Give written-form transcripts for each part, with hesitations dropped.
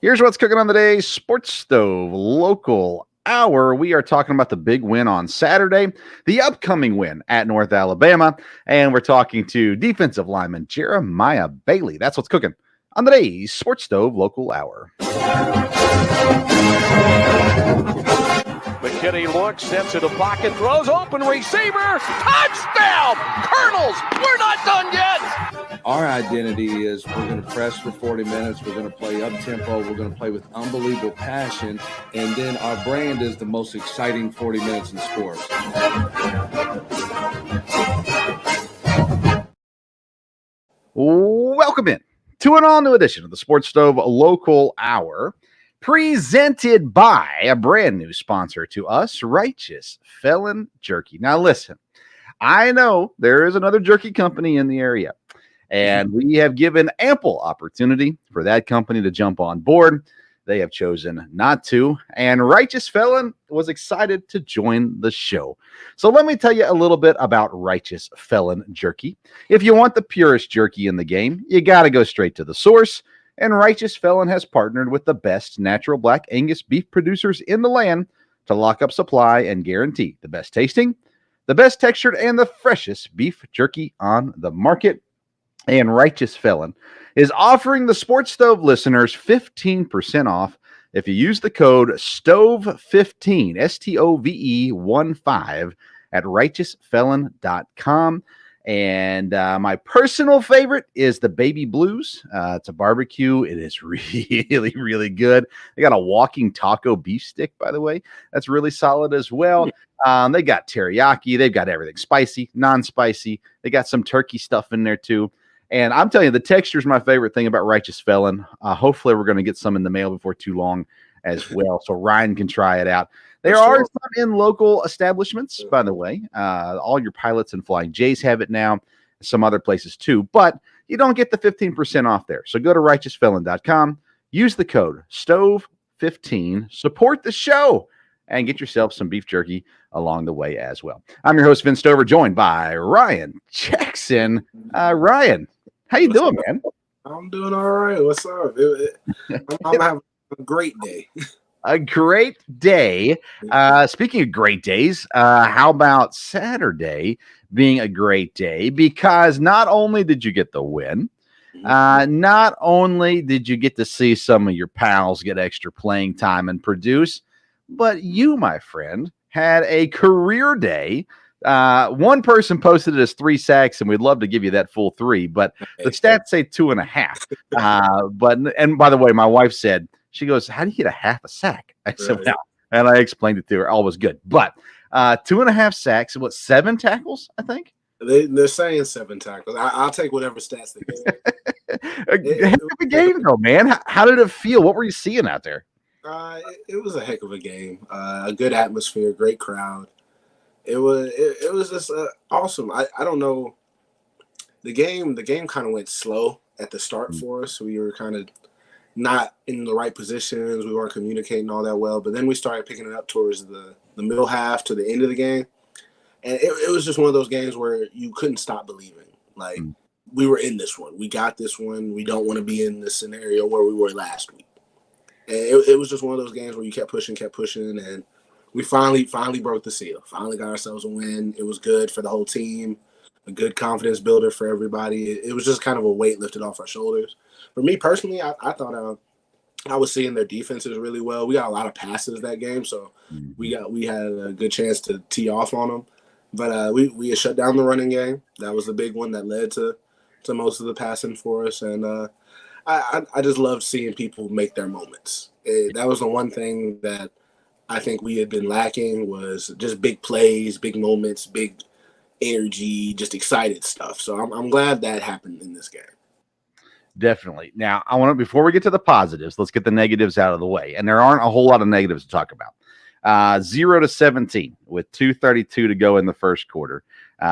Here's what's cooking on the day Sports Stove Local Hour. We are talking about the big win on Saturday, the upcoming win at North Alabama, and we're talking to defensive lineman Jeremiah Bailey. That's what's cooking on the day Sports Stove Local Hour. McKinney looks, steps into pocket, throws, open receiver, touchdown! Colonels, we're not done yet! Our identity is we're going to press for 40 minutes, we're going to play up-tempo, we're going to play with unbelievable passion, and then our brand is the most exciting 40 minutes in sports. Welcome in to an all-new edition of the Sports Stove Local Hour, presented by a brand new sponsor to us, Righteous Felon Jerky. Now listen, I know there is another jerky company in the area, and we have given ample opportunity for that company to jump on board. They have chosen not to, and Righteous Felon was excited to join the show. So let me tell you a little bit about Righteous Felon Jerky. If you want the purest jerky in the game, you got to go straight to the source. And Righteous Felon has partnered with the best natural black Angus beef producers in the land to lock up supply and guarantee the best tasting, the best textured, and the freshest beef jerky on the market. And Righteous Felon is offering the Sports Stove listeners 15% off if you use the code STOVE15, STOVE15 at righteousfelon.com. And my personal favorite is the Baby Blues. It's a barbecue. It is really, really good. They got a walking taco beef stick, by the way. That's really solid as well. They got teriyaki. They've got everything spicy, non-spicy. They got some turkey stuff in there too. And I'm telling you, the texture is my favorite thing about Righteous Felon. Hopefully, we're going to get some in the mail before too long as well, so Ryan can try it out. There are some in local establishments, by the way. All your Pilots and Flying J's have it now. Some other places too, but you don't get the 15% off there. So go to righteousfelon.com, use the code STOVE15, support the show, and get yourself some beef jerky along the way as well. I'm your host, Vince Stover, joined by Ryan Jackson. Ryan, how you doing, man? I'm doing all right. What's up? I'm having a great day. A great day. Speaking of great days, how about Saturday being a great day? Because not only did you get the win, not only did you get to see some of your pals get extra playing time and produce, but you, my friend, had a career day. One person posted it as 3 sacks, and we'd love to give you that full 3, but the stats say 2.5. And by the way, my wife said, she goes, how do you get a half a sack? I said, well, and I explained it to her. All was good. But 2.5 sacks, what, 7 tackles, I think? They're saying 7 tackles. I'll take whatever stats they give. Heck of a game, though, man. How did it feel? What were you seeing out there? It was a heck of a game. A good atmosphere, great crowd. It was just awesome. I don't know. The game kind of went slow at the start for us. We were kind of not in the right positions. We weren't communicating all that well. But then we started picking it up towards the middle half to the end of the game. And it was just one of those games where you couldn't stop believing. Like, we were in this one. We got this one. We don't want to be in this scenario where we were last week. And it was just one of those games where you kept pushing, and we finally broke the seal. Finally got ourselves a win. It was good for the whole team, a good confidence builder for everybody. It was just kind of a weight lifted off our shoulders. For me personally, I thought I was seeing their defenses really well. We got a lot of passes that game, so we had a good chance to tee off on them. But we had shut down the running game. That was the big one that led to most of the passing for us. And I just loved seeing people make their moments. That was the one thing that I think we had been lacking, was just big plays, big moments, big energy, just excited stuff. So I'm glad that happened in this game. Definitely. Now, I want to, before we get to the positives, let's get the negatives out of the way. And there aren't a whole lot of negatives to talk about. 0-17 with 2:32 to go in the first quarter.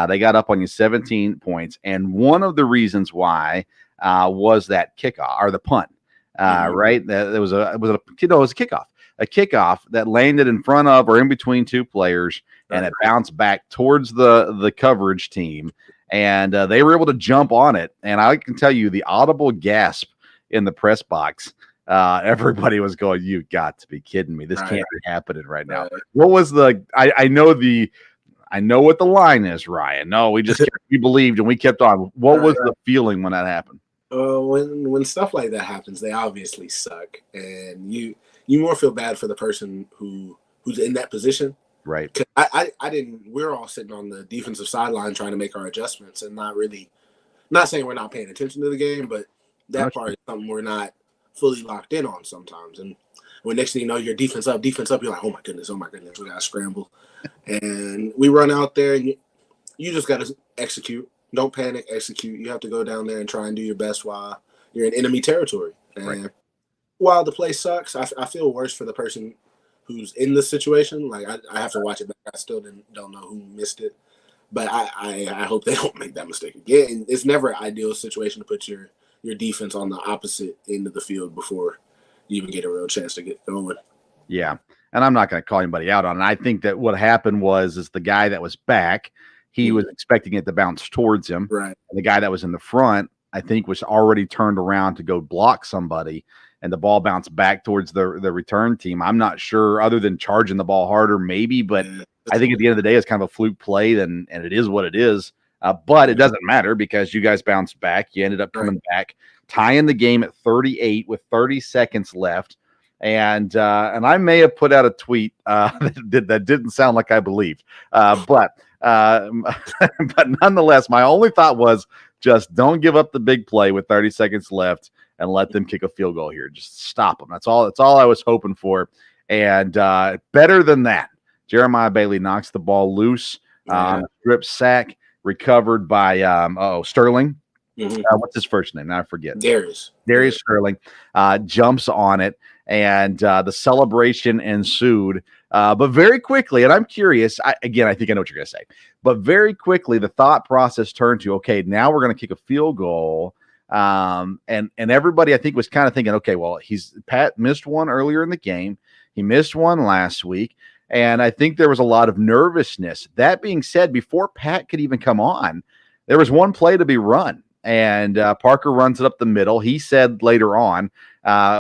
They got up on you 17 points. And one of the reasons why was that kickoff or the punt, right? It was a kickoff. A kickoff that landed in front of or in between 2 players, and it bounced back towards the coverage team. And they were able to jump on it. And I can tell you the audible gasp in the press box everybody was going, "You got to be kidding me! This Right. can't be happening right now." Right. What was the? I know what the line is, Ryan. No, we believed and we kept on. What was the feeling when that happened? When stuff like that happens, they obviously suck, and you more feel bad for the person who's in that position. Right. I didn't. We're all sitting on the defensive sideline trying to make our adjustments and not saying we're not paying attention to the game, but that part is something we're not fully locked in on sometimes. And when next thing you know, your defense up, you're like, oh my goodness, we got to scramble. And we run out there, and you just got to execute. Don't panic, execute. You have to go down there and try and do your best while you're in enemy territory. And while the play sucks, I feel worse for the person who's in the situation. Like, I have to watch it back. I still don't know who missed it. But I hope they don't make that mistake again. It's never an ideal situation to put your defense on the opposite end of the field before you even get a real chance to get going. Yeah, and I'm not going to call anybody out on it. I think that what happened is the guy that was back, he was expecting it to bounce towards him. Right. And the guy that was in the front, I think, was already turned around to go block somebody, and the ball bounced back towards the return team. I'm not sure, other than charging the ball harder, maybe, but I think at the end of the day, it's kind of a fluke play, and it is what it is. But it doesn't matter because you guys bounced back. You ended up coming back, tying the game at 38 with 30 seconds left. And I may have put out a tweet that didn't sound like I believed. But nonetheless, my only thought was just don't give up the big play with 30 seconds left and let them kick a field goal here. Just stop them. That's all I was hoping for. And better than that, Jeremiah Bailey knocks the ball loose, strip sack, recovered by Sterling. What's his first name? Now I forget. Darius Sterling jumps on it, and the celebration ensued. But very quickly, and I'm curious, I think I know what you're going to say, but very quickly the thought process turned to, okay, now we're going to kick a field goal. And everybody, I think, was kind of thinking, okay, well, Pat missed one earlier in the game. He missed one last week. And I think there was a lot of nervousness. That being said, before Pat could even come on, there was one play to be run. And Parker runs it up the middle. He said later on,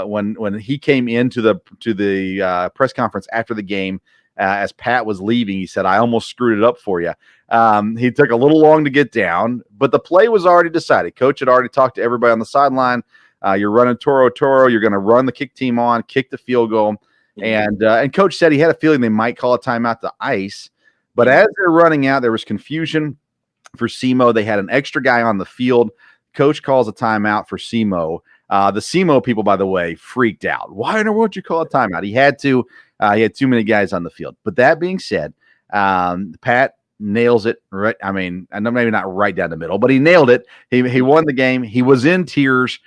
when he came into the press conference after the game, as Pat was leaving, he said, "I almost screwed it up for you." He took a little long to get down, but the play was already decided. Coach had already talked to everybody on the sideline. You're running Toro. You're going to run the kick team on, kick the field goal. And Coach said he had a feeling they might call a timeout to ice. But as they're running out, there was confusion for SEMO. They had an extra guy on the field. Coach calls a timeout for SEMO. The SEMO people, by the way, freaked out. Why in the world would you call a timeout? He had to. He had too many guys on the field. But that being said, Pat nails it. Right? I mean, I know maybe not right down the middle, but he nailed it. He won the game. He was in tears.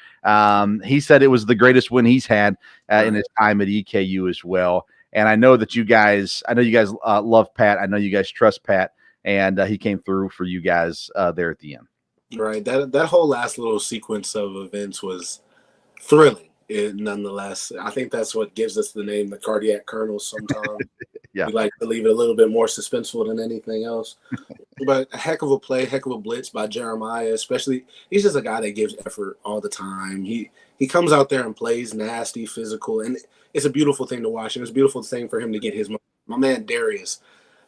He said it was the greatest win he's had in his time at EKU as well. And I know that you guys love Pat. I know you guys trust Pat, and he came through for you guys there at the end. Right. That whole last little sequence of events was thrilling. Nonetheless, I think that's what gives us the name the Cardiac Colonels sometimes. We like to leave it a little bit more suspenseful than anything else. But a heck of a play, heck of a blitz by Jeremiah, especially. He's just a guy that gives effort all the time. He comes out there and plays nasty, physical, and it's a beautiful thing to watch. And it's a beautiful thing for him to get my man Darius.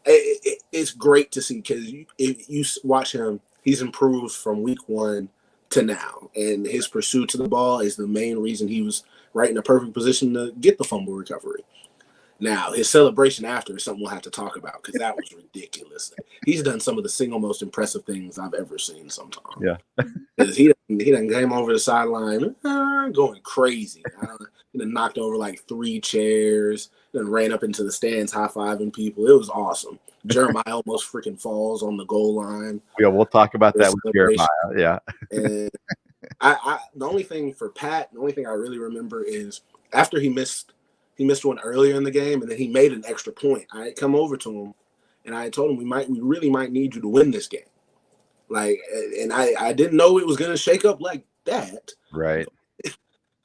It's great to see because if you watch him, he's improved from week one to now, and his pursuit to the ball is the main reason he was right in a perfect position to get the fumble recovery. Now, his celebration after is something we'll have to talk about because that was ridiculous. He's done some of the single most impressive things I've ever seen sometimes. Yeah. he done came over the sideline going crazy. He done knocked over like 3 chairs, then ran up into the stands high-fiving people. It was awesome. Jeremiah almost freaking falls on the goal line. Yeah, we'll talk about that with Jeremiah. Yeah. And the only thing for Pat, the only thing I really remember is after he missed one earlier in the game, and then he made an extra point. I had come over to him, and I had told him we really might need you to win this game. Like, and I didn't know it was going to shake up like that. Right.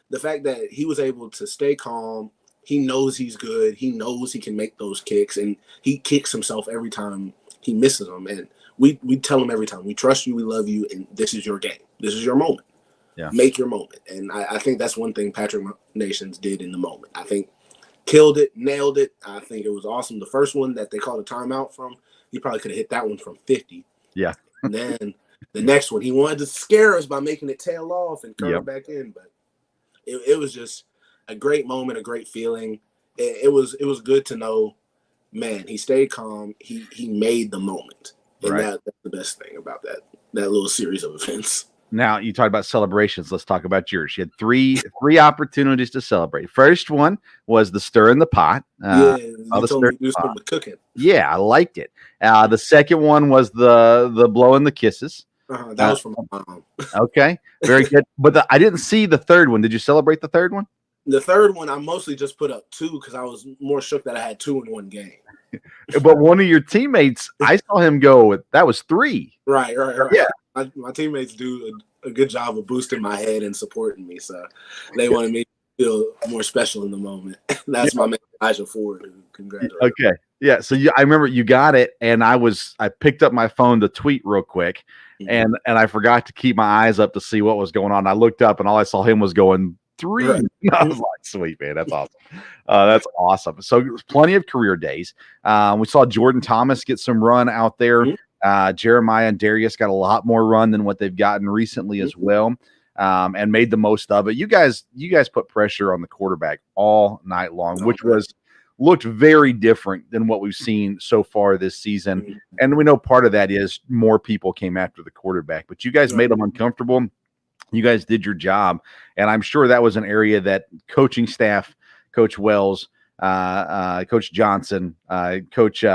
The fact that he was able to stay calm, he knows he's good. He knows he can make those kicks, and he kicks himself every time he misses them. And we tell him every time, we trust you, we love you, and this is your game. This is your moment. Make your moment. And I think that's one thing Patrick Nations did in the moment. I think killed it, nailed it. I think it was awesome. The first one that they called a timeout from, he probably could have hit that one from 50. Yeah. And then the next one, he wanted to scare us by making it tail off and curl it back in. But it was just a great moment, a great feeling. It was good to know, man, he stayed calm. He made the moment. And that's the best thing about that little series of events. Now, you talked about celebrations. Let's talk about yours. You had three opportunities to celebrate. First one was the stir in the pot. You told me to do some cooking. Yeah, I liked it. The second one was the blowing the kisses. That was from my mom. Okay, very good. But I didn't see the third one. Did you celebrate the third one? The third one, I mostly just put up 2 because I was more shook that I had 2 in one game. But one of your teammates, I saw him go with, that was 3. Right. Yeah. My teammates do a good job of boosting my head and supporting me. So they wanted me to feel more special in the moment. That's my man, Elijah Ford, who congratulated. Okay. Yeah. So I remember you got it, and I picked up my phone to tweet real quick, and I forgot to keep my eyes up to see what was going on. I looked up, and all I saw him was going 3. Right. I was like, sweet, man. That's awesome. That's awesome. So plenty of career days. We saw Jordan Thomas get some run out there. Jeremiah and Darius got a lot more run than what they've gotten recently as well, and made the most of it. You guys put pressure on the quarterback all night long, which looked very different than what we've seen so far this season. And we know part of that is more people came after the quarterback, but you guys made them uncomfortable. You guys did your job, and I'm sure that was an area that coaching staff, Coach Wells, Coach Johnson, Coach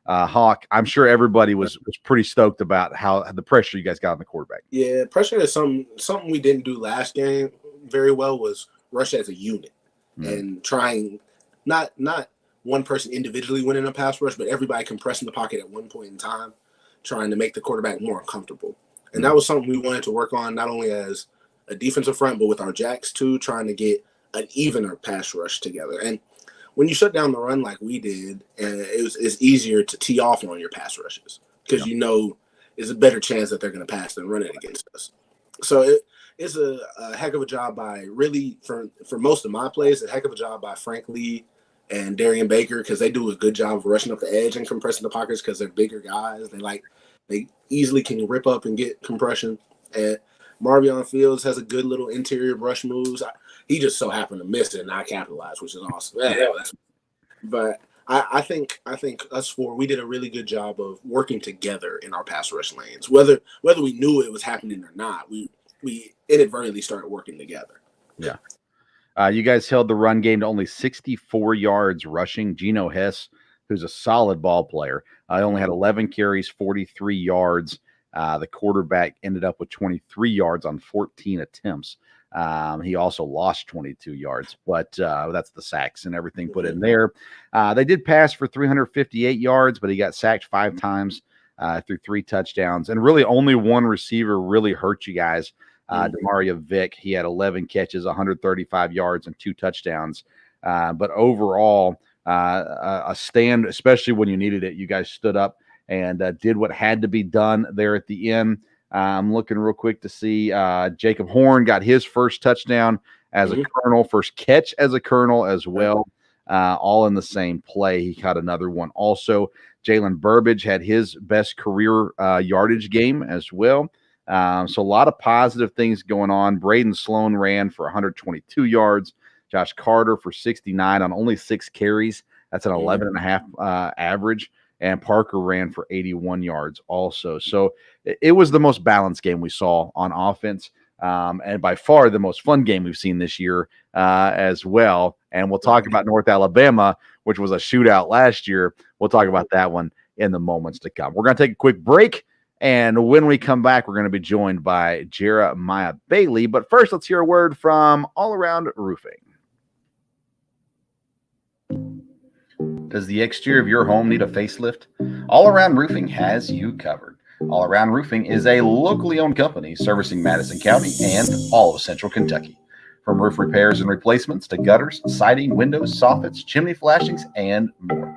Hawk, I'm sure everybody was pretty stoked about how the pressure you guys got on the quarterback. Yeah, pressure is something we didn't do last game very well, was rush as a unit and trying not one person individually winning a pass rush, but everybody compressing the pocket at one point in time, trying to make the quarterback more uncomfortable. And that was something we wanted to work on, not only as a defensive front, but with our jacks too, trying to get an evener pass rush together. And when you shut down the run like we did, it's easier to tee off on your pass rushes because you know it's a better chance that they're going to pass than run it against us. So it's a heck of a job by really, for most of my plays, a heck of a job by Frank Lee and Darian Baker, because they do a good job of rushing up the edge and compressing the pockets because they're bigger guys. They easily can rip up and get compression. And Marvion Fields has a good little interior rush moves. He just so happened to miss it and not capitalize, which is awesome. But I think us four, we did a really good job of working together in our pass rush lanes. Whether we knew it was happening or not, we inadvertently started working together. Yeah. You guys held the run game to only 64 yards rushing. Geno Hess, who's a solid ball player, only had 11 carries, 43 yards. The quarterback ended up with 23 yards on 14 attempts. He also lost 22 yards, but that's the sacks and everything put in there. They did pass for 358 yards, but he got sacked 5 times through 3 touchdowns. And really only one receiver really hurt you guys. Demario Vick, he had 11 catches, 135 yards, and 2 touchdowns. But overall, a stand, especially when you needed it, you guys stood up and did what had to be done there at the end. I'm looking real quick to see Jacob Horn got his first touchdown as a Colonel, first catch as a Colonel as well, all in the same play. He caught another one. Also, Jalen Burbage had his best career yardage game as well. So a lot of positive things going on. Braden Sloan ran for 122 yards. Josh Carter for 69 on only 6 carries. That's an 11.5 average. And Parker ran for 81 yards also. So it was the most balanced game we saw on offense, and by far the most fun game we've seen this year as well. And we'll talk about North Alabama, which was a shootout last year. We'll talk about that one in the moments to come. We're going to take a quick break, and when we come back, we're going to be joined by Jeremiah Bailey. But first, let's hear a word from All Around Roofing. Does the exterior of your home need a facelift? All Around Roofing has you covered. All Around Roofing is a locally owned company servicing Madison County and all of Central Kentucky. From roof repairs and replacements to gutters, siding, windows, soffits, chimney flashings, and more.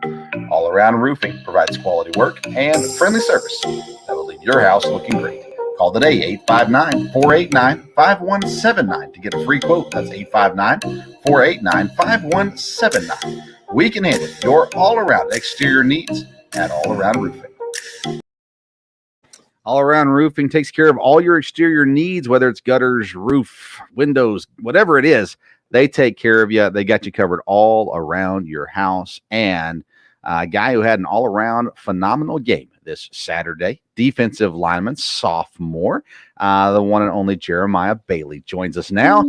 All Around Roofing provides quality work and friendly service that will leave your house looking great. Call today, 859-489-5179 to get a free quote. That's 859-489-5179. We can handle your all-around exterior needs at All Around Roofing. All Around Roofing takes care of all your exterior needs, whether it's gutters, roof, windows, whatever it is. They take care of you. They got you covered all around your house. And a guy who had an all-around phenomenal game this Saturday, defensive lineman, sophomore, the one and only Jeremiah Bailey joins us now.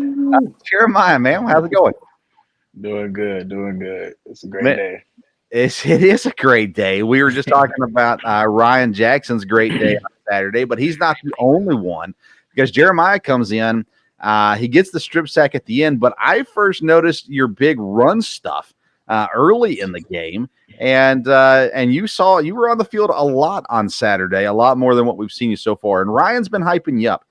Jeremiah, man, how's it going? Doing good. It's a great day. It is a great day. We were just talking about Ryan Jackson's great day on Saturday, but he's not the only one because Jeremiah comes in. He gets the strip sack at the end, but I first noticed your big run stuff early in the game, and you were on the field a lot on Saturday, a lot more than what we've seen you so far. And Ryan's been hyping you up.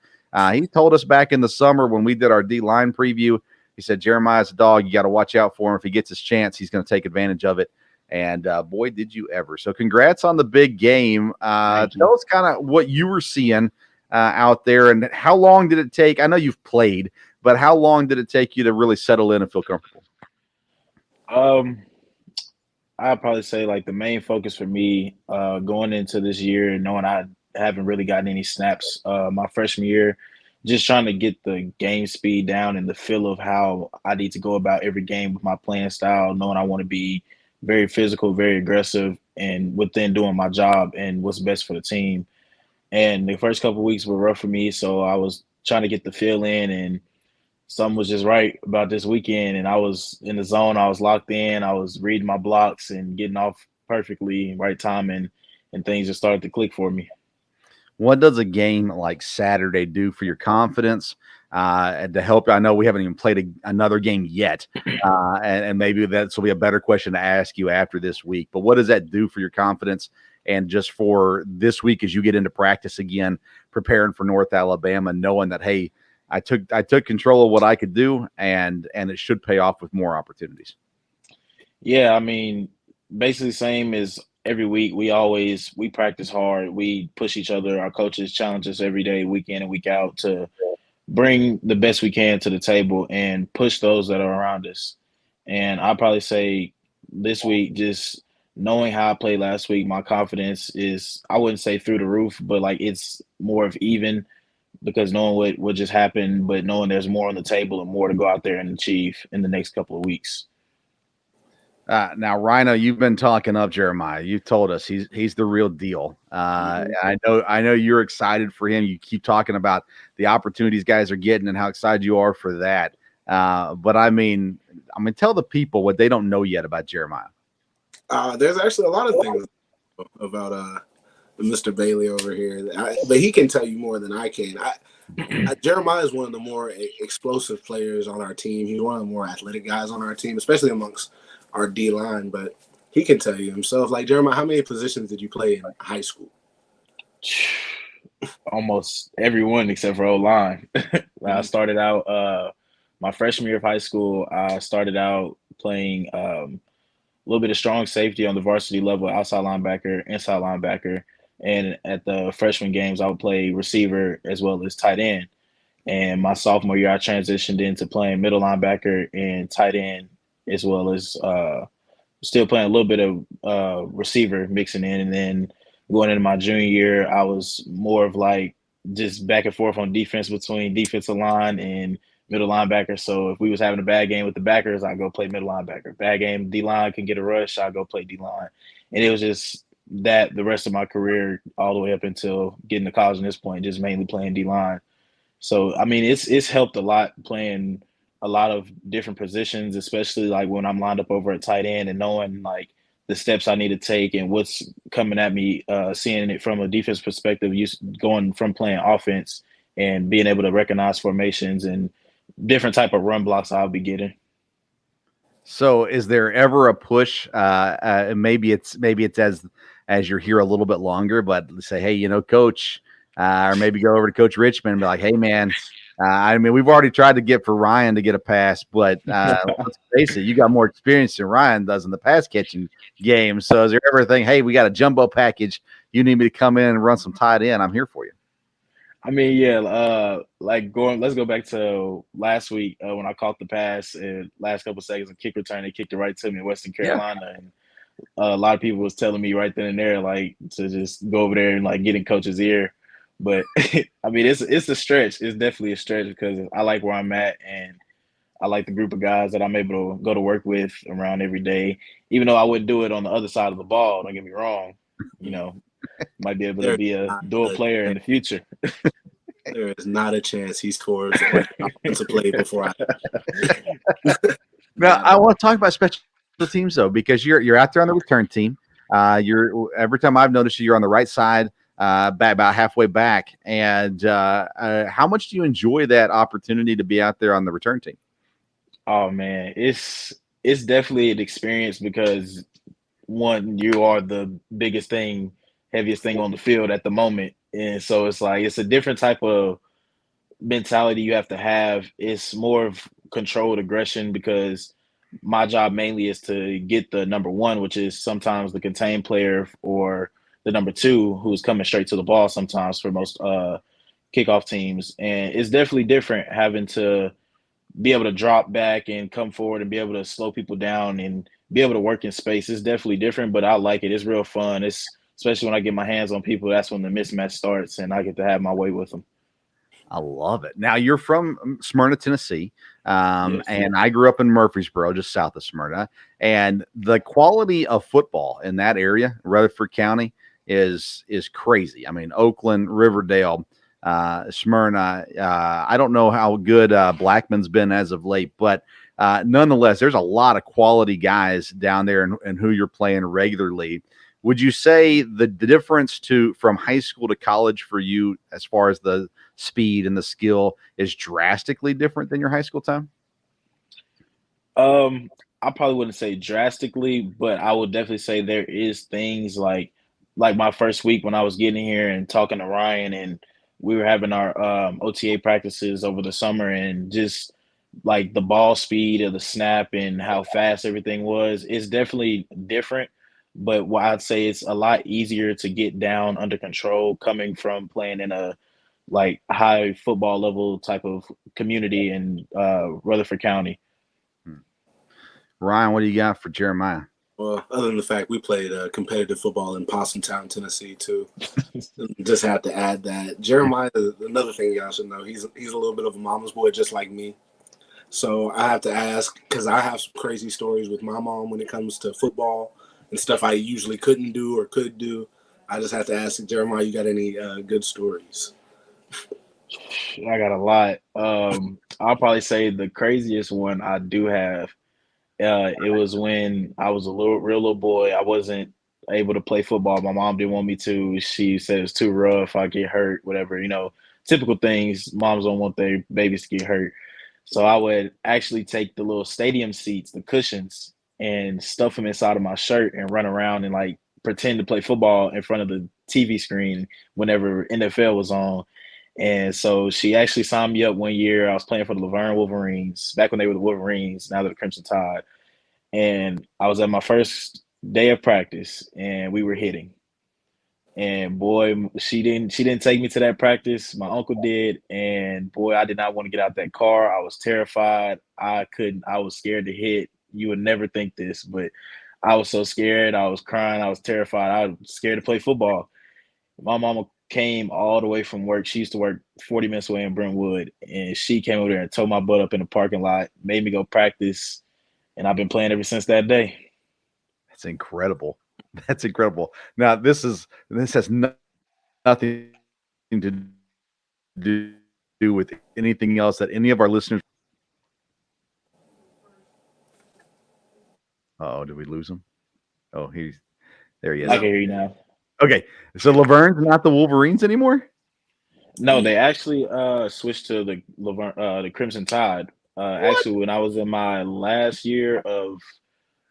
He told us back in the summer when we did our D-line preview, he said, Jeremiah's a dog. You got to watch out for him. If he gets his chance, he's going to take advantage of it. And boy, did you ever. So congrats on the big game. Tell us kind of what you were seeing out there and how long did it take? I know you've played, but how long did it take you to really settle in and feel comfortable? I'd probably say like the main focus for me going into this year and knowing I haven't really gotten any snaps my freshman year, just trying to get the game speed down and the feel of how I need to go about every game with my playing style, knowing I want to be very physical, very aggressive, and within doing my job and what's best for the team. And the first couple of weeks were rough for me, so I was trying to get the feel in, and something was just right about this weekend, and I was in the zone. I was locked in. I was reading my blocks and getting off perfectly, right time, and things just started to click for me. What does a game like Saturday do for your confidence and to help? I know we haven't even played another game yet, and maybe this will be a better question to ask you after this week. But what does that do for your confidence and just for this week as you get into practice again, preparing for North Alabama, knowing that, hey, I took control of what I could do, and it should pay off with more opportunities? Yeah, I mean, basically same as every week. We practice hard. We push each other. Our coaches challenge us every day, week in and week out, to bring the best we can to the table and push those that are around us. And I'll probably say this week, just knowing how I played last week, my confidence is, I wouldn't say through the roof, but like it's more of even, because knowing what just happened, but knowing there's more on the table and more to go out there and achieve in the next couple of weeks. Now, Rhino, you've been talking up Jeremiah. You told us he's the real deal. I know you're excited for him. You keep talking about the opportunities guys are getting and how excited you are for that. But I mean, tell the people what they don't know yet about Jeremiah. There's actually a lot of things about Mr. Bailey over here, but he can tell you more than I can. Jeremiah is one of the more explosive players on our team. He's one of the more athletic guys on our team, especially amongst our D line. But he can tell you himself. Like, Jeremiah, how many positions did you play in high school? Almost everyone except for O-line. I started out my freshman year of high school. I started out playing a little bit of strong safety on the varsity level, outside linebacker, inside linebacker. And at the freshman games, I would play receiver as well as tight end. And my sophomore year, I transitioned into playing middle linebacker and tight end, as well as still playing a little bit of receiver mixing in. And then going into my junior year, I was more of like just back and forth on defense between defensive line and middle linebacker. So if we was having a bad game with the backers, I'd go play middle linebacker. Bad game, D-line can get a rush, I'd go play D-line. And it was just that the rest of my career all the way up until getting to college at this point, just mainly playing D-line. So, I mean, it's helped a lot playing a lot of different positions, especially like when I'm lined up over at tight end and knowing like the steps I need to take and what's coming at me, seeing it from a defense perspective, going from playing offense and being able to recognize formations and different type of run blocks I'll be getting. So is there ever a push? Maybe it's as you're here a little bit longer, but say, hey, coach, or maybe go over to Coach Richmond and be like, hey, man, we've already tried to get for Ryan to get a pass, but let's face it, you got more experience than Ryan does in the pass catching game. So is there ever a thing, hey, we got a jumbo package, you need me to come in and run some tight end, I'm here for you? I mean, yeah, let's go back to last week when I caught the pass and last couple seconds of kick return, they kicked it right to me in Western Yeah. Carolina. And a lot of people was telling me right then and there, like, to just go over there and like get in coach's ear. But I mean, it's a stretch. It's definitely a stretch because I like where I'm at and I like the group of guys that I'm able to go to work with around every day. Even though I wouldn't do it on the other side of the ball, don't get me wrong. You know, might be able to There's be a not dual a player in the future. there is not a chance he scores to play before I. Now, I want to talk about special teams though, because you're out there on the return team. You're every time I've noticed you're on the right side, back about halfway back. And how much do you enjoy that opportunity to be out there on the return team? Oh man, it's definitely an experience because one, you are the biggest thing, heaviest thing on the field at the moment. And so it's like it's a different type of mentality you have to have. It's more of controlled aggression because my job mainly is to get the number one, which is sometimes the contained player, or the number two who's coming straight to the ball sometimes for most kickoff teams. And it's definitely different having to be able to drop back and come forward and be able to slow people down and be able to work in space. It's definitely different, but I like it. It's real fun. It's especially when I get my hands on people, that's when the mismatch starts and I get to have my way with them. I love it. Now you're from Smyrna, Tennessee, Yes. and I grew up in Murfreesboro, just south of Smyrna. And the quality of football in that area, Rutherford County, is crazy. I mean, Oakland, Riverdale, Smyrna. I don't know how good Blackman's been as of late, but nonetheless, there's a lot of quality guys down there, and who you're playing regularly. Would you say the difference from high school to college for you, as far as the speed and the skill, is drastically different than your high school time? I probably wouldn't say drastically, but I would definitely say there is things like my first week when I was getting here and talking to Ryan, and we were having our OTA practices over the summer, and just like the ball speed of the snap and how fast everything was, it's definitely different. But what I'd say it's a lot easier to get down under control coming from playing in a like high football level type of community in Rutherford County. Ryan, what do you got for Jeremiah? Well, other than the fact we played competitive football in Possumtown, Tennessee, too. Just have to add that Jeremiah. Another thing y'all should know, he's a little bit of a mama's boy, just like me. So I have to ask, because I have some crazy stories with my mom when it comes to football and stuff I usually couldn't do or could do. I just have to ask Jeremiah, you got any good stories? I got a lot. I'll probably say the craziest one I do have. It was when I was a real little boy. I wasn't able to play football. My mom didn't want me to. She said it's too rough. I get hurt, whatever. Typical things. Moms don't want their babies to get hurt. So I would actually take the little stadium seats, the cushions, and stuff them inside of my shirt and run around and like pretend to play football in front of the TV screen whenever NFL was on. And so she actually signed me up one year. I was playing for the Laverne Wolverines back when they were the Wolverines, now they're the Crimson Tide. And I was at my first day of practice and we were hitting. And boy, she didn't take me to that practice. My uncle did. And boy, I did not want to get out that car. I was terrified. I was scared to hit. You would never think this, but I was so scared. I was crying. I was terrified. I was scared to play football. My mama came all the way from work. She used to work 40 minutes away in Brentwood, and she came over there and towed my butt up in the parking lot, made me go practice, and I've been playing ever since that day. That's incredible. That's incredible. Now, this has nothing to do with anything else that any of our listeners. Oh, did we lose him? Oh, there he is. I can hear you now. Okay, so Laverne's not the Wolverines anymore? No, they actually switched to the Crimson Tide. Actually, when I was in my last year of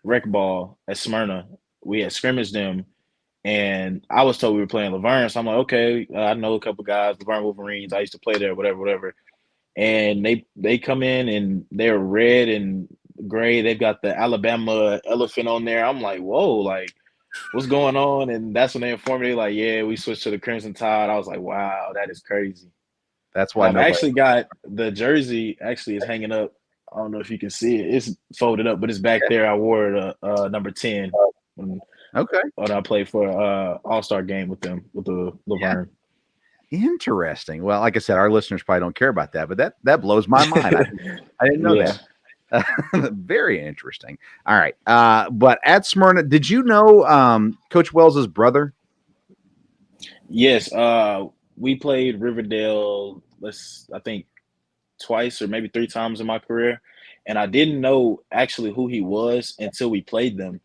rec ball at Smyrna, we had scrimmaged them, and I was told we were playing Laverne. So I'm like, okay, I know a couple guys, Laverne Wolverines. I used to play there, whatever. And they come in and they're red and gray. They've got the Alabama elephant on there. I'm like, whoa, like, what's going on? And that's when they informed me, like, yeah, we switched to the Crimson Tide. I was like, wow, that is crazy. That's why I've actually got the jersey. Actually, is hanging up. I don't know if you can see it. It's folded up, but it's back there. I wore it number 10 when I played for All-Star game with them with the Laverne. Interesting. Well, like I said, our listeners probably don't care about that, but that blows my mind. I didn't know that. Very interesting. All right. But at Smyrna, did you know Coach Wells's brother? Yes. We played Riverdale, I think twice or maybe 3 times in my career. And I didn't know actually who he was until we played them.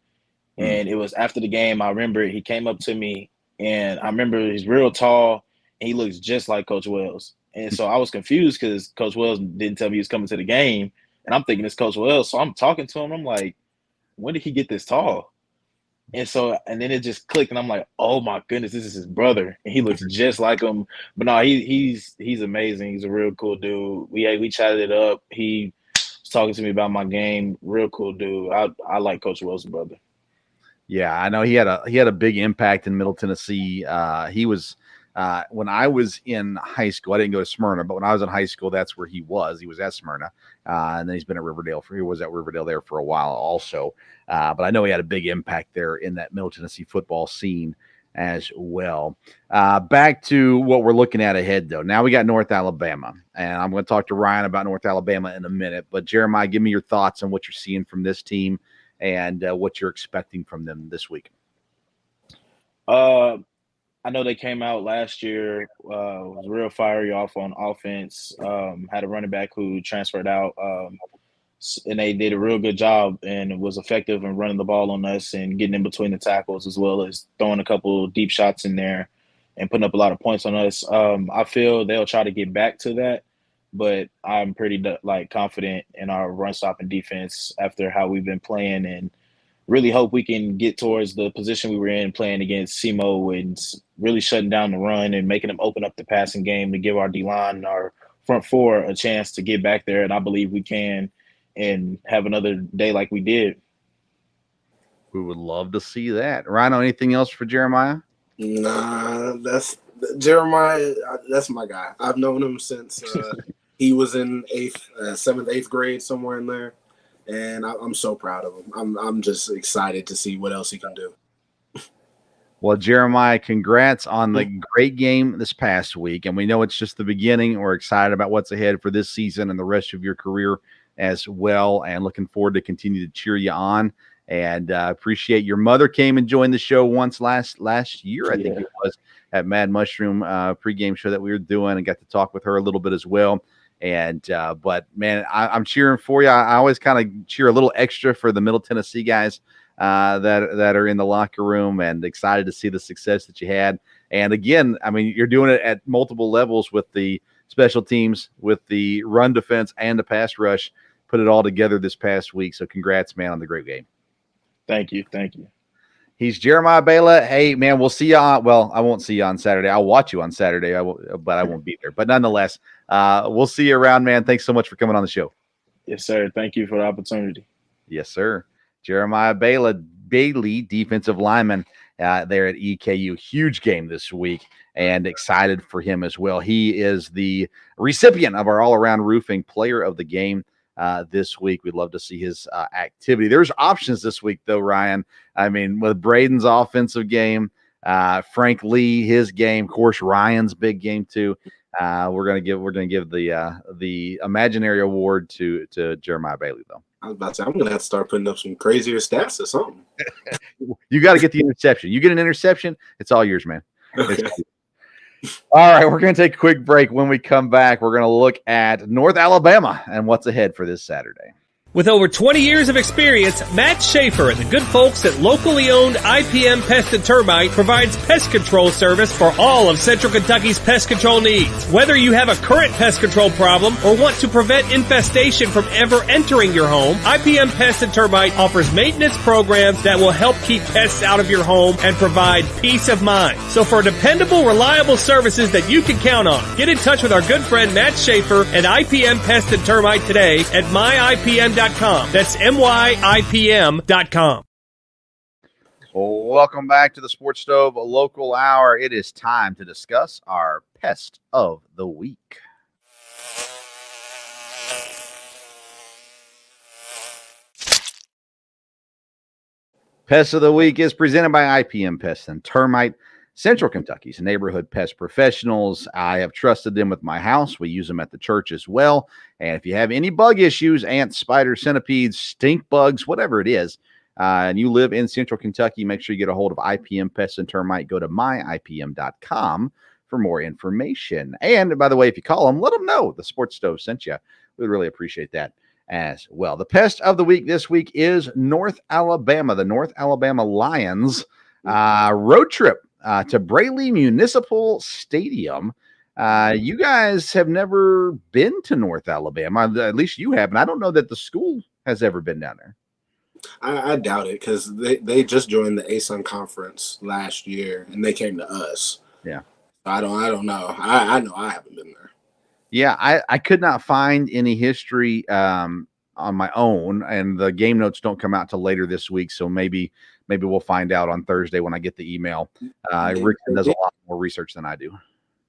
And it was after the game. I remember he came up to me, and I remember he's real tall and he looks just like Coach Wells. And so I was confused because Coach Wells didn't tell me he was coming to the game. And I'm thinking it's Coach Wells. So I'm talking to him. I'm like, when did he get this tall? And then it just clicked, and I'm like, oh my goodness, this is his brother. And he looks just like him. But no, he's amazing. He's a real cool dude. We chatted it up. He was talking to me about my game. Real cool dude. I like Coach Wells' brother. Yeah, I know he had a big impact in Middle Tennessee. He was when I was in high school. I didn't go to Smyrna, but when I was in high school, that's where he was. He was at Smyrna, and then he's been at Riverdale. He was at Riverdale there for a while also. But I know he had a big impact there in that Middle Tennessee football scene as well. Back to what we're looking at ahead, though. Now we got North Alabama, and I'm going to talk to Ryan about North Alabama in a minute. But Jeremiah, give me your thoughts on what you're seeing from this team and what you're expecting from them this week. I know they came out last year, was real fiery off on offense, had a running back who transferred out, and they did a real good job and was effective in running the ball on us and getting in between the tackles, as well as throwing a couple deep shots in there and putting up a lot of points on us. I feel they'll try to get back to that, but I'm pretty confident in our run stopping defense after how we've been playing, and really hope we can get towards the position we were in playing against SEMO and really shutting down the run and making them open up the passing game to give our D-line and our front four a chance to get back there. And I believe we can and have another day like we did. We would love to see that. Rhino, anything else for Jeremiah? Nah, that's Jeremiah. That's my guy. I've known him since he was in 7th, 8th grade, somewhere in there. And I'm so proud of him. I'm just excited to see what else he can do. Well, Jeremiah, congrats on the great game this past week. And we know it's just the beginning. We're excited about what's ahead for this season and the rest of your career as well. And looking forward to continue to cheer you on. And appreciate your mother came and joined the show once last year, I think it was, at Mad Mushroom pregame show that we were doing, and got to talk with her a little bit as well. And but man, I'm cheering for you. I always kind of cheer a little extra for the Middle Tennessee guys that are in the locker room, and excited to see the success that you had. And again, I mean, you're doing it at multiple levels with the special teams, with the run defense, and the pass rush. Put it all together this past week. So congrats, man, on the great game. Thank you. He's Jeremiah Bailey. Hey, man, we'll see you on. Well, I won't see you on Saturday. I'll watch you on Saturday, but I won't be there. But nonetheless, we'll see you around, man. Thanks so much for coming on the show. Yes, sir. Thank you for the opportunity. Yes, sir. Jeremiah Bailey, defensive lineman there at EKU. Huge game this week, and excited for him as well. He is the recipient of our all-around roofing player of the game this week. We'd love to see his activity. There's options this week, though, Ryan. I mean, with Braden's offensive game, Frank Lee, his game, of course, Ryan's big game too. We're gonna give the imaginary award to Jeremiah Bailey, though. I was about to say, I'm gonna have to start putting up some crazier stats or something. You got to get the interception. You get an interception, it's all yours, man. Okay. All right, we're going to take a quick break. When we come back, we're going to look at North Alabama and what's ahead for this Saturday. With over 20 years of experience, Matt Schaefer and the good folks at locally owned IPM Pest and Termite provides pest control service for all of Central Kentucky's pest control needs. Whether you have a current pest control problem or want to prevent infestation from ever entering your home, IPM Pest and Termite offers maintenance programs that will help keep pests out of your home and provide peace of mind. So for dependable, reliable services that you can count on, get in touch with our good friend Matt Schaefer at IPM Pest and Termite today at myipm.com. That's myipm.com. Welcome back to the Sports Stove Local Hour. It is time to discuss our pest of the week. Pest of the Week is presented by IPM Pest and Termite, Central Kentucky's neighborhood pest professionals. I have trusted them with my house. We use them at the church as well. And if you have any bug issues, ants, spiders, centipedes, stink bugs, whatever it is, and you live in Central Kentucky, make sure you get a hold of IPM Pest and Termite. Go to myipm.com for more information. And by the way, if you call them, let them know the Sports Stove sent you. We'd really appreciate that as well. The Pest of the Week this week is North Alabama. The North Alabama Lions road trip to Braley Municipal Stadium. You guys have never been to North Alabama. At least you haven't. I don't know that the school has ever been down there. I doubt it because they just joined the ASUN conference last year and they came to us. Yeah. I don't know. I know I haven't been there. Yeah, I could not find any history on my own, and the game notes don't come out till later this week, so maybe we'll find out on Thursday when I get the email. Rickson does a lot more research than I do.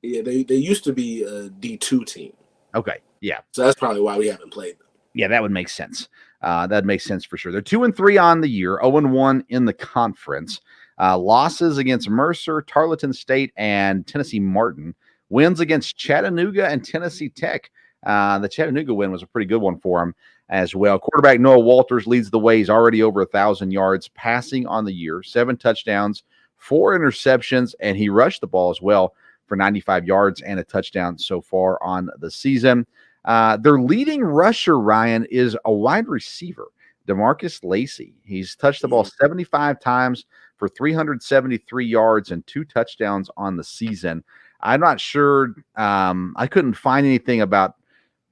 Yeah, they used to be a D2 team. Okay, yeah. So that's probably why we haven't played them. Yeah, that would make sense. That makes sense for sure. They're 2-3 on the year, 0-1 in the conference. Losses against Mercer, Tarleton State, and Tennessee Martin. Wins against Chattanooga and Tennessee Tech. The Chattanooga win was a pretty good one for him as well. Quarterback Noah Walters leads the way. He's already over 1,000 yards passing on the year, 7 touchdowns, 4 interceptions, and he rushed the ball as well for 95 yards and a touchdown so far on the season. Their leading rusher, Ryan, is a wide receiver, DeMarcus Lacey. He's touched the ball 75 times for 373 yards and 2 touchdowns on the season. I'm not sure. I couldn't find anything about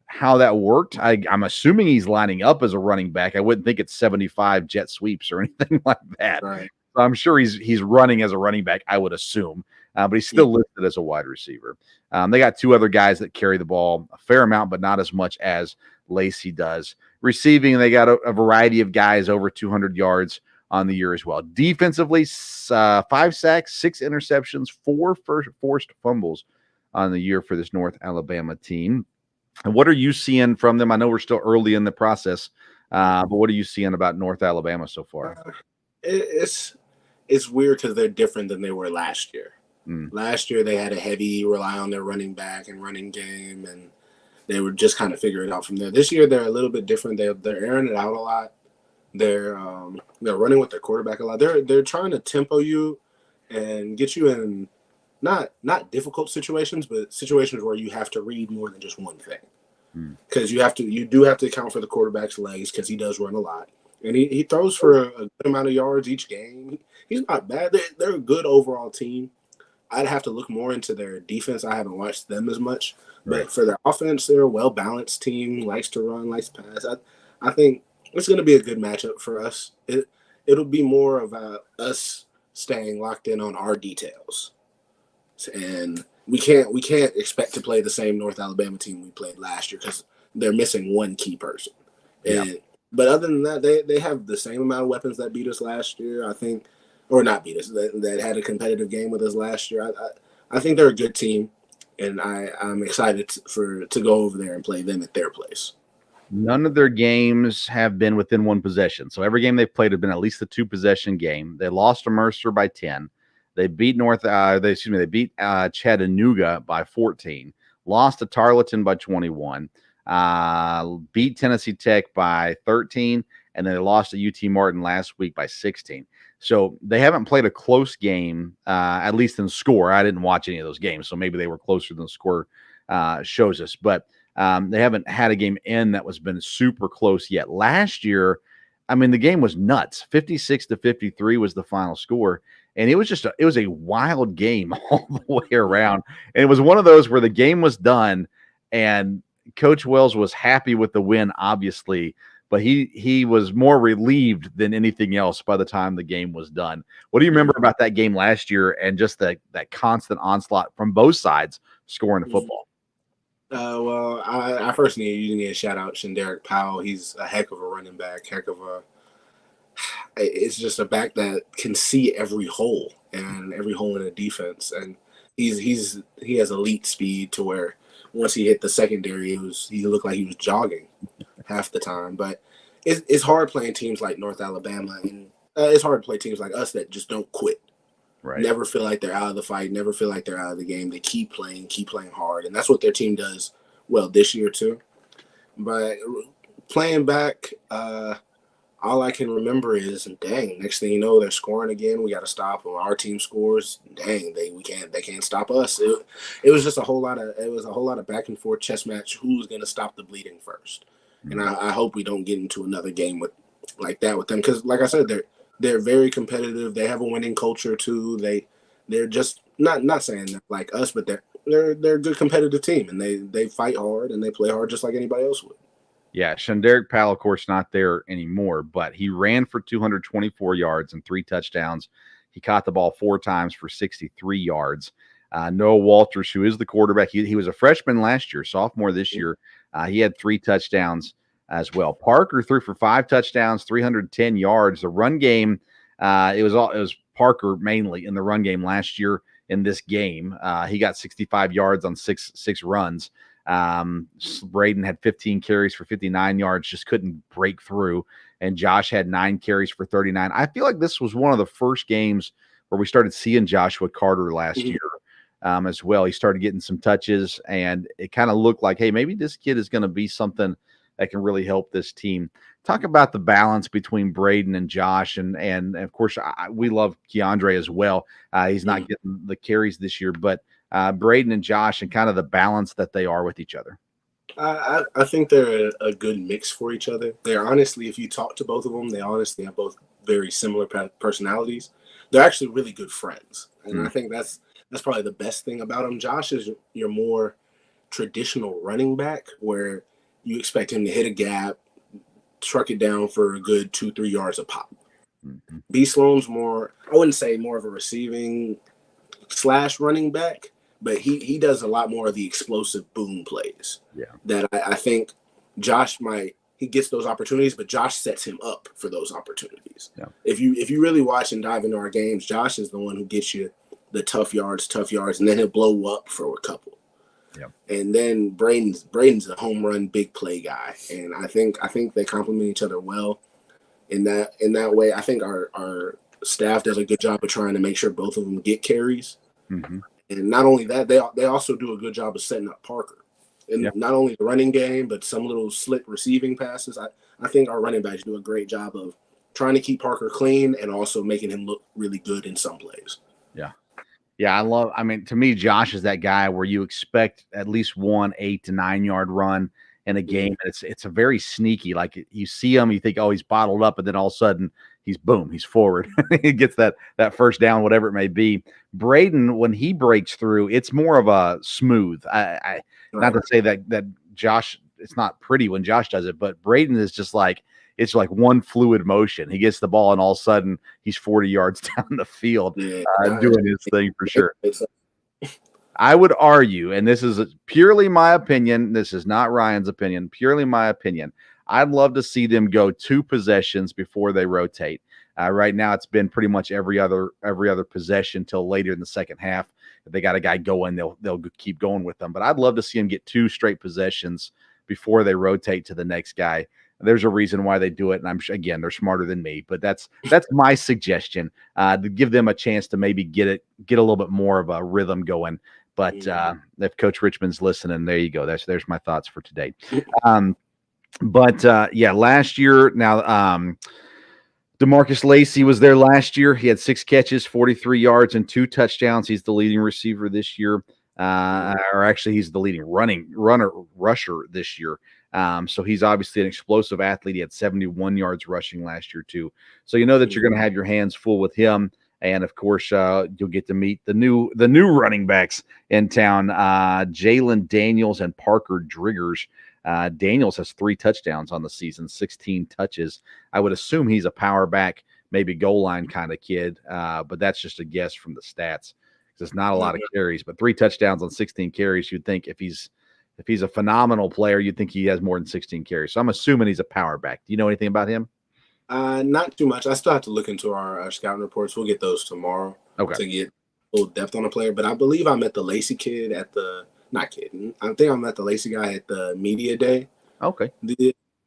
how that worked. I'm assuming he's lining up as a running back. I wouldn't think it's 75 jet sweeps or anything like that. Right. So I'm sure he's running as a running back, I would assume. But he's still listed as a wide receiver. They got 2 other guys that carry the ball a fair amount, but not as much as Lacey does. Receiving, they got a variety of guys over 200 yards on the year as well. Defensively, 5 sacks, 6 interceptions, 4 forced fumbles on the year for this North Alabama team. And what are you seeing from them? I know we're still early in the process, but what are you seeing about North Alabama so far? It's weird because they're different than they were last year. Last year, they had a heavy rely on their running back and running game, and they would just kind of figure it out from there. This year, they're a little bit different. They're airing it out a lot. They're running with their quarterback a lot. They're trying to tempo you and get you in not difficult situations, but situations where you have to read more than just one thing. Because you do have to account for the quarterback's legs because he does run a lot. And he throws for a good amount of yards each game. He's not bad. They're a good overall team. I'd have to look more into their defense. I haven't watched them as much. Right. But for their offense, they're a well-balanced team, likes to run, likes to pass. I think it's going to be a good matchup for us. It'll be more of us staying locked in on our details. And we can't expect to play the same North Alabama team we played last year because they're missing one key person. But other than that, they have the same amount of weapons that beat us last year, I think. Or not beat us, that had a competitive game with us last year. I think they're a good team, and I'm excited to go over there and play them at their place. None of their games have been within 1 possession. So every game they've played have been at least a 2-possession game. They lost to Mercer by 10. They beat they beat Chattanooga by 14. Lost to Tarleton by 21. Beat Tennessee Tech by 13. And then they lost to UT Martin last week by 16. So they haven't played a close game, at least in score. I didn't watch any of those games, so maybe they were closer than the score shows us. But they haven't had a game in that was been super close yet. Last year, I mean, the game was nuts. 56-53 was the final score. And it was a wild game all the way around. And it was one of those where the game was done and Coach Wells was happy with the win, obviously, but he was more relieved than anything else by the time the game was done. What do you remember about that game last year and just that constant onslaught from both sides scoring the football? Well, I first need to shout out Shenderick Powell. He's a heck of a running back, it's just a back that can see every hole and every hole in the defense. And he has elite speed to where once he hit the secondary, he looked like he was jogging half the time. But it's hard playing teams like North Alabama, and it's hard to play teams like us that just don't quit. Right. Never feel like they're out of the fight. Never feel like they're out of the game. They keep playing hard, and that's what their team does well this year too. But playing back, all I can remember is, dang, next thing you know, they're scoring again. We got to stop them. Our team scores. Dang, they can't stop us. It was just a whole lot of back and forth chess match. Who's going to stop the bleeding first? And I hope we don't get into another game like that with them, because, like I said, they're very competitive. They have a winning culture too. They're just not saying that like us, but they're a good competitive team, and they fight hard and they play hard just like anybody else would. Yeah, Shunderic Powell, of course, not there anymore, but he ran for 224 yards and 3 touchdowns. He caught the ball 4 times for 63 yards. Noah Walters, who is the quarterback, he was a freshman last year, sophomore this year. He had 3 touchdowns as well. Parker threw for 5 touchdowns, 310 yards. The run game, it was Parker mainly in the run game last year. In this game, he got 65 yards on six runs. Braden had 15 carries for 59 yards, just couldn't break through. And Josh had 9 carries for 39. I feel like this was one of the first games where we started seeing Joshua Carter last year as well. He started getting some touches, and it kind of looked like, hey, maybe this kid is going to be something that can really help this team. Talk about the balance between Braden and Josh, and of course, we love Keandre as well. He's not getting the carries this year, but Braden and Josh and kind of the balance that they are with each other. I think they're a good mix for each other. They're honestly, if you talk to both of them, they honestly have both very similar personalities. They're actually really good friends, and I think that's probably the best thing about them. Josh is your more traditional running back, where you expect him to hit a gap, truck it down for a good 2-3 yards a pop. B. Sloan's more, I wouldn't say more of a receiving / running back, but he does a lot more of the explosive boom plays. Yeah, that I think Josh he gets those opportunities, but Josh sets him up for those opportunities. Yeah. If you really watch and dive into our games, Josh is the one who gets you the tough yards, and then he'll blow up for a couple. Yeah. And then Braden's a home run big play guy, and I think they complement each other well. In that way, I think our staff does a good job of trying to make sure both of them get carries. And not only that, they also do a good job of setting up Parker. And not only the running game, but some little slick receiving passes. I think our running backs do a great job of trying to keep Parker clean and also making him look really good in some plays. Yeah. Yeah, to me, Josh is that guy where you expect at least 1 8 to 9 yard run in a game. It's a very sneaky, like you see him, you think, oh, he's bottled up, and then all of a sudden he's forward. He gets that first down, whatever it may be. Braden, when he breaks through, it's more of a smooth. Not to say that Josh, it's not pretty when Josh does it, but Braden is just like, it's like one fluid motion. He gets the ball, and all of a sudden he's 40 yards down the field doing his thing for sure. I would argue, and this is purely my opinion, this is not Ryan's opinion, purely my opinion, I'd love to see them go 2 possessions before they rotate. Right now, it's been pretty much every other possession till later in the second half. If they got a guy going, they'll keep going with them. But I'd love to see them get 2 straight possessions before they rotate to the next guy. There's a reason why they do it, and again, they're smarter than me. But that's my suggestion, to give them a chance to maybe get a little bit more of a rhythm going. But if Coach Richmond's listening, there you go. There's my thoughts for today. Last year now. DeMarcus Lacey was there last year. He had 6 catches, 43 yards, and 2 touchdowns. He's the leading receiver this year. Or actually, he's the leading rusher this year. So he's obviously an explosive athlete. He had 71 yards rushing last year too. So you know that you're going to have your hands full with him. And of course, you'll get to meet the new running backs in town, Jalen Daniels and Parker Driggers. Daniels has 3 touchdowns on the season, 16 touches. I would assume he's a power back, maybe goal line kind of kid, but that's just a guess from the stats. It's not a lot of carries, but 3 touchdowns on 16 carries. You'd think if he's a phenomenal player, you'd think he has more than 16 carries. So I'm assuming he's a power back. Do you know anything about him? Not too much. I still have to look into our scouting reports. We'll get those tomorrow to get a little depth on a player. But I believe I met the Lacey kid at the – not kidding. I think I met the Lacey guy at the media day. Okay.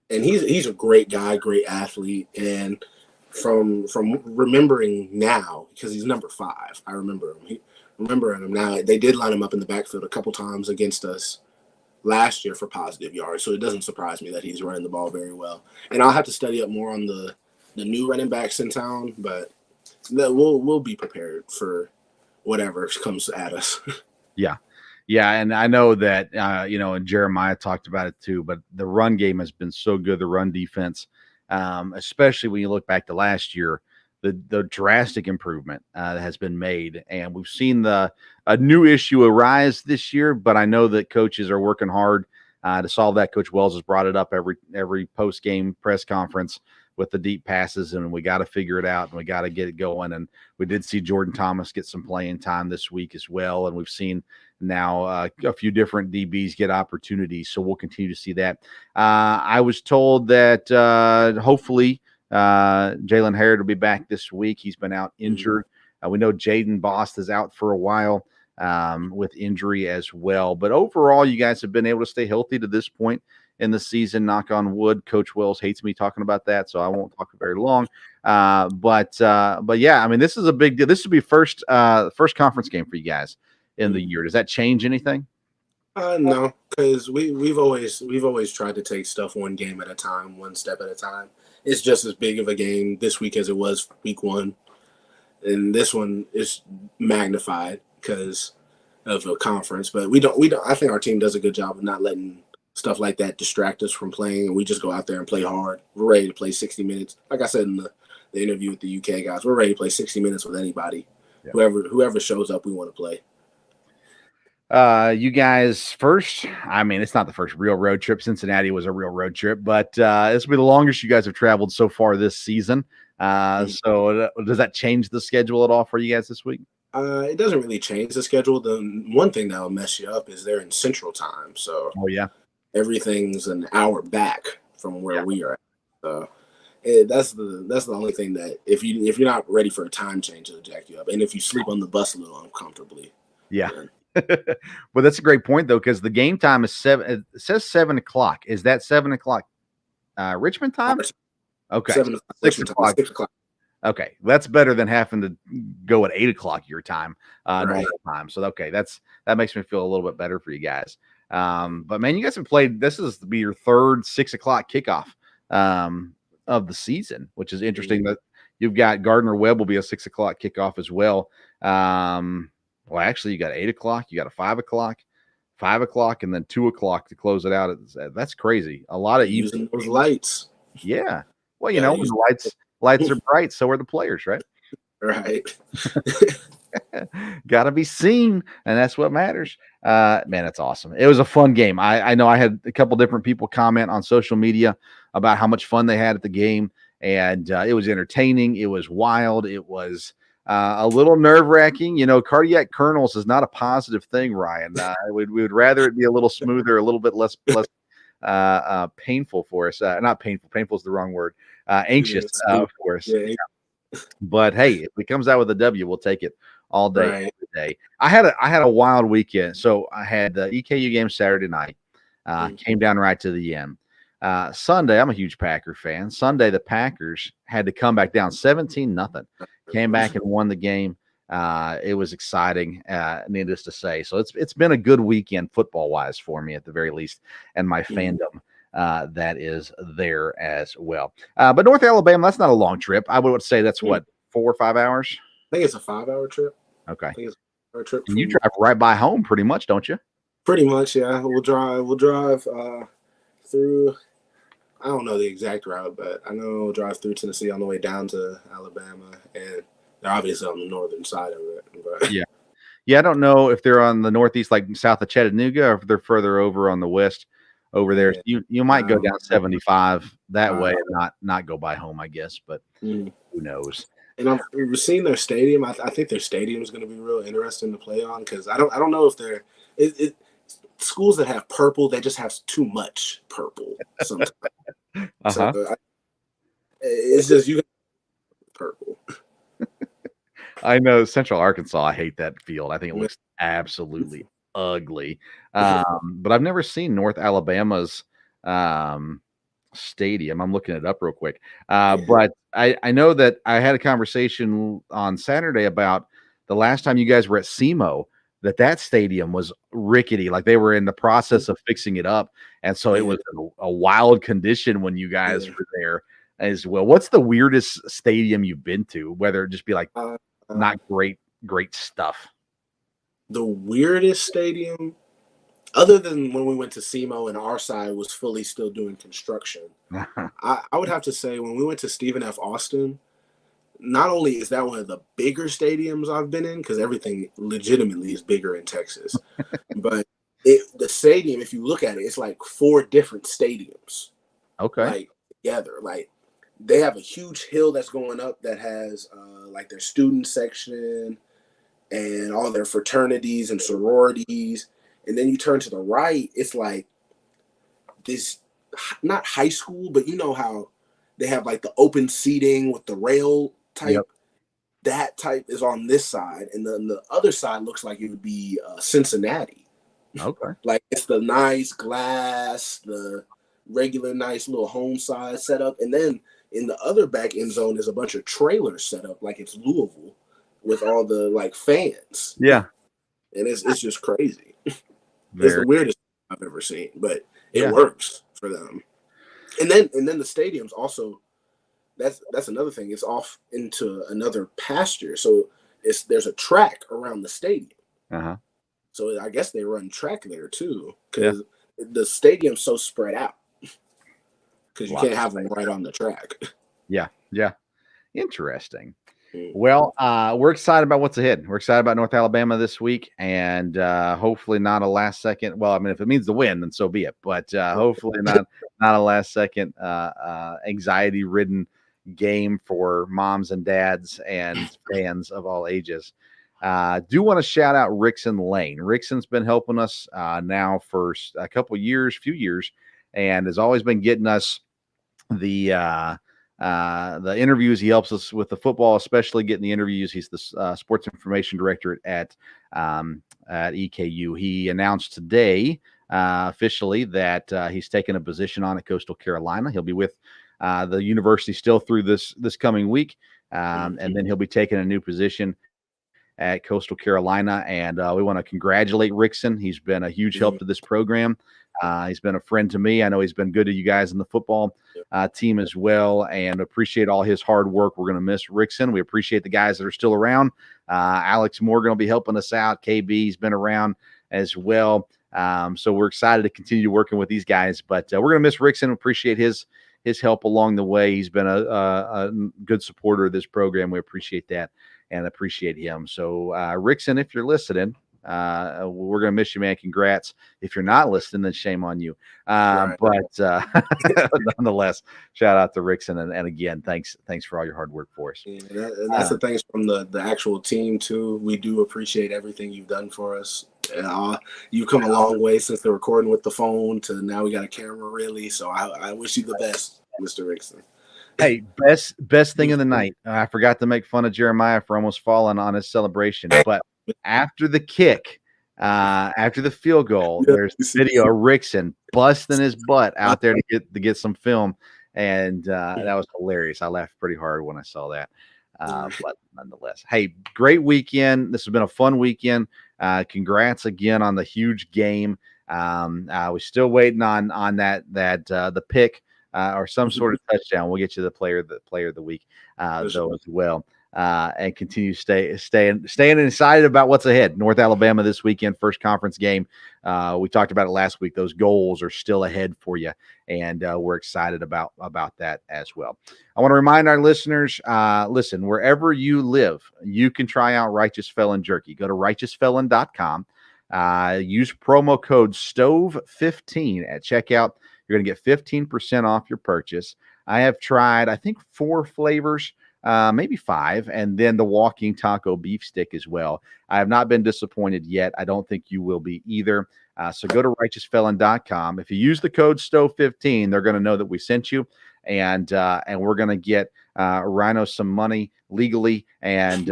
And he's a great guy, great athlete. And from remembering now, because he's number 5. I remember him. Remembering him now. They did line him up in the backfield a couple times against us last year for positive yards, so it doesn't surprise me that he's running the ball very well. And I'll have to study up more on the new running backs in town, but we'll be prepared for whatever comes at us. Yeah. Yeah, and I know that, and Jeremiah talked about it too, but the run game has been so good, the run defense, especially when you look back to last year, the drastic improvement that has been made. And we've seen a new issue arise this year, but I know that coaches are working hard to solve that. Coach Wells has brought it up every post-game press conference with the deep passes, and we got to figure it out, and we got to get it going. And we did see Jordan Thomas get some playing time this week as well, and we've seen now a few different DBs get opportunities, so we'll continue to see that. I was told that hopefully Jalen Harrod will be back this week. He's been out injured. We know Jaden Bost is out for a while with injury as well. But overall, you guys have been able to stay healthy to this point in the season, knock on wood. Coach Wells hates me talking about that, so I won't talk very long. But yeah, I mean, this is a big deal. This will be first conference game for you guys in the year. Does that change anything? No, because we've always tried to take stuff one game at a time, one step at a time. It's just as big of a game this week as it was week 1, and this one is magnified because of a conference. But we don't. I think our team does a good job of not letting stuff like that distract us from playing, and we just go out there and play hard. We're ready to play 60 minutes. Like I said in the interview with the UK guys, we're ready to play 60 minutes with anybody. Yeah. Whoever shows up, we want to play. You guys first, I mean, it's not the first real road trip. Cincinnati was a real road trip, but this will be the longest you guys have traveled so far this season. So does that change the schedule at all for you guys this week? It doesn't really change the schedule. The one thing that will mess you up is they're in Central Time. So everything's an hour back from where we are at. So that's the only thing that if you're not ready for a time change, it'll jack you up. And if you sleep on the bus a little uncomfortably. Yeah. Well, that's a great point though, because the game time is 7. It says 7 o'clock. Is that 7 o'clock Richmond time? Okay, 6 o'clock. 6 o'clock. Okay, that's better than having to go at 8 o'clock your time, normal time. So okay, that makes me feel a little bit better for you guys. But man, you guys have played. This is to be your third 6 o'clock kickoff of the season, which is interesting. That you've got Gardner Webb will be a 6 o'clock kickoff as well. Well, actually, you got 8 o'clock, you got a 5 o'clock, 5 o'clock, and then 2 o'clock to close it out. That's crazy. A lot of using those lights. Yeah. Well, when the lights are bright, so are the players, right? Right. Got to be seen, and that's what matters. Man, that's awesome. It was a fun game. I know I had a couple different people comment on social media about how much fun they had at the game, and it was entertaining. It was wild. It was a little nerve-wracking. Cardiac kernels is not a positive thing, Ryan. We would rather it be a little smoother, a little bit less painful for us. Not painful. Painful is the wrong word. Anxious for us. Yeah. But hey, if it comes out with a W, we'll take it all day, every day. I had a wild weekend. So I had the EKU game Saturday night. Came down right to the end. Sunday, I'm a huge Packer fan. Sunday, the Packers had to come back down 17-0. Came back and won the game. It was exciting, needless to say. So it's been a good weekend football-wise for me at the very least, and my fandom that is there as well. But North Alabama, that's not a long trip. I would say that's what, 4 or 5 hours? I think it's a 5-hour trip. Okay. I think it's a 5-hour trip. And you drive right by home pretty much, don't you? Pretty much, yeah. We'll drive through. I don't know the exact route, but I know we'll drive through Tennessee on the way down to Alabama, and they're obviously on the northern side of it. But. Yeah. I don't know if they're on the northeast, like south of Chattanooga, or if they're further over on the west over there. You might go down 75 that way and not go by home, I guess, but who knows? And we've seen their stadium. I think their stadium is going to be real interesting to play on, because I don't know if they're schools that have purple, they just have too much purple sometimes. So it's just you purple. I know Central Arkansas. I hate that field. I think it looks absolutely ugly. But I've never seen North Alabama's stadium. I'm looking it up real quick. But I know that I had a conversation on Saturday about the last time you guys were at SEMO, that stadium was rickety. Like they were in the process of fixing it up. And so it was a wild condition when you guys were there as well. What's the weirdest stadium you've been to? Whether it just be like not great stuff. The weirdest stadium, other than when we went to SEMO and our side was fully still doing construction, I would have to say when we went to Stephen F. Austin, not only is that one of the bigger stadiums I've been in, because everything legitimately is bigger in Texas, but the stadium, if you look at it, it's like 4 different stadiums. Okay. Like together. Like they have a huge hill that's going up that has like their student section and all their fraternities and sororities. And then you turn to the right, it's like this, not high school, but you know how they have like the open seating with the rail type. Yep. That type is on this side. And then the other side looks like it would be Cincinnati. Okay. Like it's the nice glass, the regular nice little home side setup. And then in the other back end zone, there's a bunch of trailers set up like it's Louisville with all the like fans. Yeah. And it's just crazy. It's the weirdest I've ever seen, but it works for them. And then the stadium's also, that's another thing. It's off into another pasture. So there's a track around the stadium. Uh-huh. So I guess they run track there too, because the stadium's so spread out. Because you can't have them right on the track. Yeah. Interesting. Well, we're excited about what's ahead. We're excited about North Alabama this week, and hopefully not a last second. Well, I mean, if it means the win, then so be it. But hopefully not a last second anxiety-ridden game for moms and dads and fans of all ages. Do want to shout out Rickson Lane. Rickson's been helping us now for a few years, and has always been getting us the interviews. He helps us with the football, especially getting the interviews. He's the sports information director at EKU. He announced today officially that he's taken a position on at Coastal Carolina. He'll be with the university still through this coming week, and then he'll be taking a new position at Coastal Carolina. And we want to congratulate Rickson. He's been a huge help to this program. He's been a friend to me. I know he's been good to you guys in the football team as well, and appreciate all his hard work. We're going to miss Rickson. We appreciate the guys that are still around. Alex Morgan will be helping us out. KB's been around as well. So we're excited to continue working with these guys, but we're going to miss Rickson. Appreciate his help along the way. He's been a good supporter of this program. We appreciate that and appreciate him. So Rickson, if you're listening, we're going to miss you, man. Congrats. If you're not listening, then shame on you. Right. But nonetheless, shout out to Rickson. And again, thanks for all your hard work for us. Yeah, that's the thanks from the actual team too. We do appreciate everything you've done for us. You've come a long way since the recording with the phone to now we got a camera, really. So I wish you the best, Mr. Rickson. Hey, best thing of the night. I forgot to make fun of Jeremiah for almost falling on his celebration, but after the kick, after the field goal, there's the video of Rickson busting his butt out there to get some film, and that was hilarious. I laughed pretty hard when I saw that. But nonetheless, hey, great weekend. This has been a fun weekend. Congrats again on the huge game. We're still waiting on that the pick or some sort of touchdown. We'll get you the player of the week though as well. And continue staying excited about what's ahead. North Alabama this weekend, first conference game. We talked about it last week. Those goals are still ahead for you, and we're excited about that as well. I want to remind our listeners, listen, wherever you live, you can try out Righteous Felon Jerky. Go to righteousfelon.com. Use promo code STOVE15 at checkout. You're going to get 15% off your purchase. I have tried, I think, 4 flavors. Maybe 5, and then the walking taco beef stick as well. I have not been disappointed yet. I don't think you will be either. So go to righteousfelon.com. If you use the code STOVE15, they're going to know that we sent you, and we're going to get Rhino some money legally, and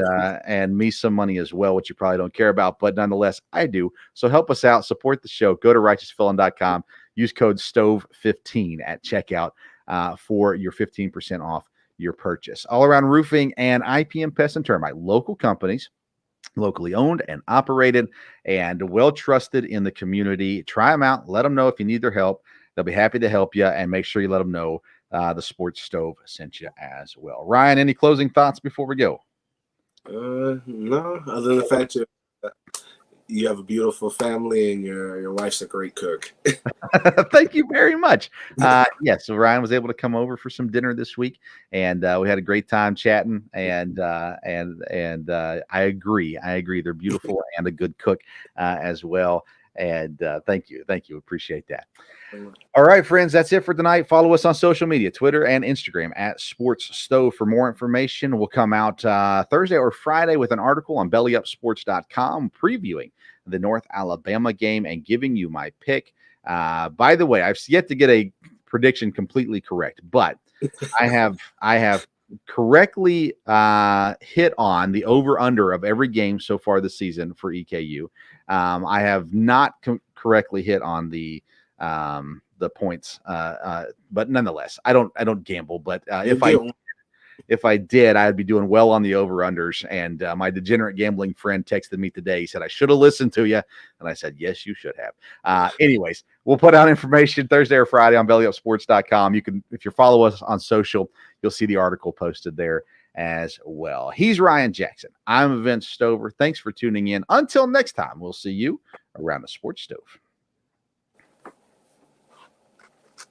me some money as well, which you probably don't care about, but nonetheless, I do. So help us out, support the show. Go to righteousfelon.com. use code STOVE15 at checkout for your 15% off your purchase. All Around Roofing and IPM Pest and Termite, local companies, locally owned and operated and well trusted in the community. Try them out. Let them know if you need their help. They'll be happy to help you, and make sure you let them know the Sports Stove sent you as well. Ryan, any closing thoughts before we go? No, other than the fact you have a beautiful family and your wife's a great cook. Thank you very much. So Ryan was able to come over for some dinner this week, and we had a great time chatting. And I agree. They're beautiful and a good cook as well. And thank you. Appreciate that. All right, friends, that's it for tonight. Follow us on social media, Twitter and Instagram at Sports Stove for more information. We'll come out Thursday or Friday with an article on bellyupsports.com previewing the North Alabama game and giving you my pick. By the way, I've yet to get a prediction completely correct, but I have correctly hit on the over-under of every game so far this season for EKU. I have not correctly hit on the points, but nonetheless, I don't gamble. But if I did, I'd be doing well on the over-unders. And my degenerate gambling friend texted me today. He said, I should have listened to you. And I said, yes, you should have. Anyways, we'll put out information Thursday or Friday on bellyupsports.com. You can, if you follow us on social, you'll see the article posted there as well. He's Ryan Jackson. I'm Vince Stover. Thanks for tuning in. Until next time, we'll see you around the Sports Stove.